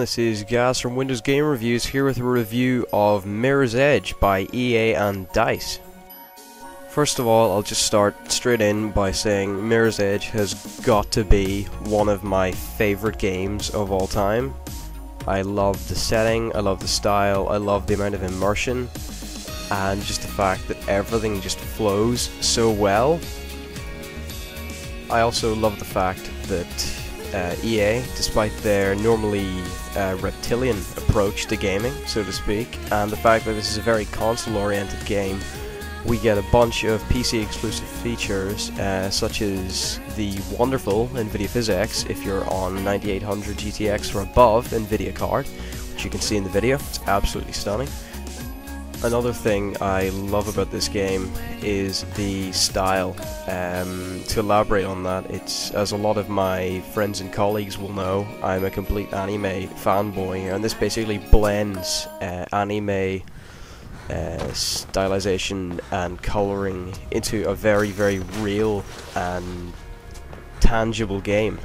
this is Gaz from Windows Game Reviews here with a review of Mirror's Edge by EA and DICE. First of all, I'll just start straight in by saying Mirror's Edge has got to be one of my favourite games of all time. I love the setting, I love the style, I love the amount of immersion, and just the fact that everything just flows so well. I also love the fact that EA, despite their normally reptilian approach to gaming, so to speak, and the fact that this is a very console-oriented game, we get a bunch of PC-exclusive features, such as the wonderful NVIDIA PhysX if you're on 9800 GTX or above NVIDIA card, which you can see in the video. It's absolutely stunning. Another thing I love about this game is the style. To elaborate on that, it's, as a lot of my friends and colleagues will know, I'm a complete anime fanboy, and this basically blends anime stylization and colouring into a very, very real and tangible game.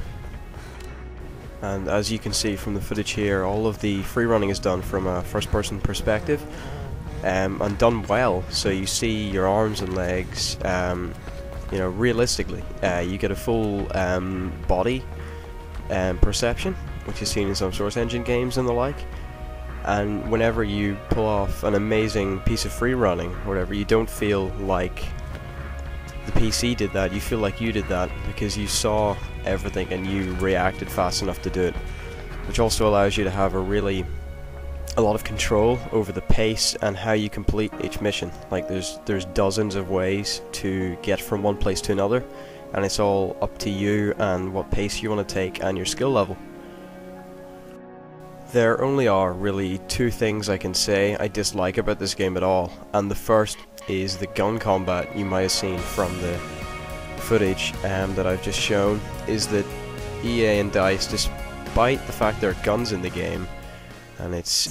And as you can see from the footage here, all of the free running is done from a first-person perspective. And done well, so you see your arms and legs, realistically. You get a full body perception, which is seen in some Source Engine games and the like. And whenever you pull off an amazing piece of free running, or whatever, you don't feel like the PC did that. You feel like you did that because you saw everything and you reacted fast enough to do it, which also allows you to have a lot of control over the pace and how you complete each mission. Like there's dozens of ways to get from one place to another, and it's all up to you and what pace you want to take and your skill level. There only are really two things I can say I dislike about this game at all, and the first is the gun combat. You might have seen from the footage that I've just shown, is that EA and DICE, despite the fact there are guns in the game, and it's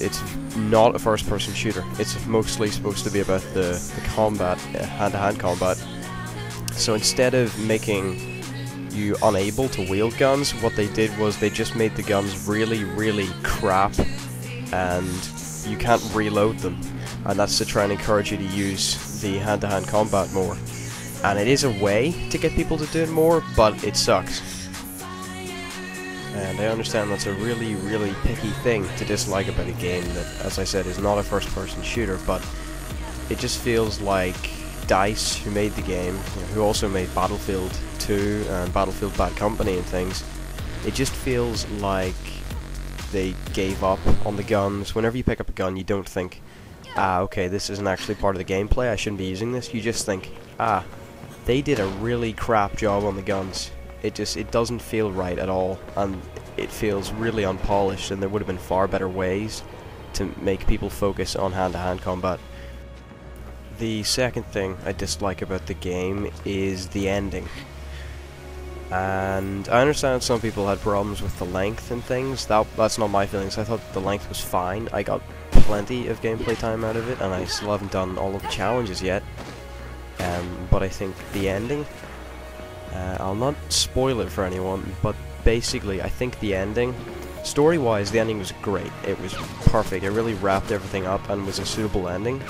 not a first-person shooter. It's mostly supposed to be about the combat, hand-to-hand combat. So instead of making you unable to wield guns, what they did was they just made the guns really, really crap, and you can't reload them. And that's to try and encourage you to use the hand-to-hand combat more. And it is a way to get people to do it more, but it sucks. And I understand that's a really, really picky thing to dislike about a game that, as I said, is not a first-person shooter, but it just feels like DICE, who made the game, who also made Battlefield 2 and Battlefield Bad Company and things, it just feels like they gave up on the guns. Whenever you pick up a gun, you don't think, okay, this isn't actually part of the gameplay, I shouldn't be using this. You just think, they did a really crap job on the guns. It doesn't feel right at all, and it feels really unpolished, and there would have been far better ways to make people focus on hand-to-hand combat. The second thing I dislike about the game is the ending. And I understand some people had problems with the length and things. That's not my feelings. I thought the length was fine. I got plenty of gameplay time out of it, and I still haven't done all of the challenges yet. But I think the ending, I'll not spoil it for anyone, but basically I think the ending, story-wise, the ending was great. It was perfect. It really wrapped everything up and was a suitable ending.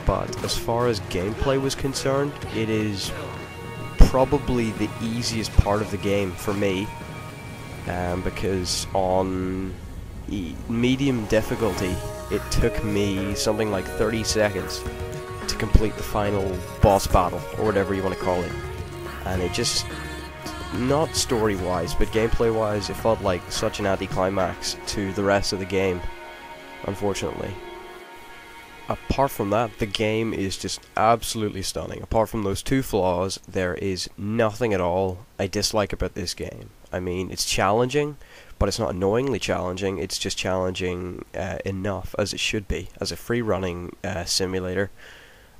But as far as gameplay was concerned, it is probably the easiest part of the game for me, because on medium difficulty it took me something like 30 seconds to complete the final boss battle, or whatever you want to call it. And it just, not story-wise, but gameplay-wise, it felt like such an anticlimax to the rest of the game, unfortunately. Apart from that, the game is just absolutely stunning. Apart from those two flaws, there is nothing at all I dislike about this game. I mean, it's challenging, but it's not annoyingly challenging. It's just challenging enough, as it should be, as a free-running simulator.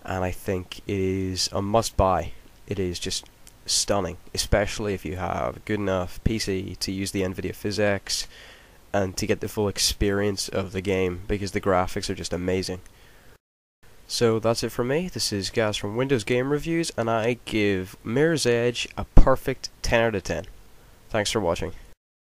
And I think it is a must-buy. It is just stunning, especially if you have a good enough PC to use the NVIDIA PhysX and to get the full experience of the game, because the graphics are just amazing. So that's it from me. This is Gaz from Windows Game Reviews, and I give Mirror's Edge a perfect 10 out of 10. Thanks for watching.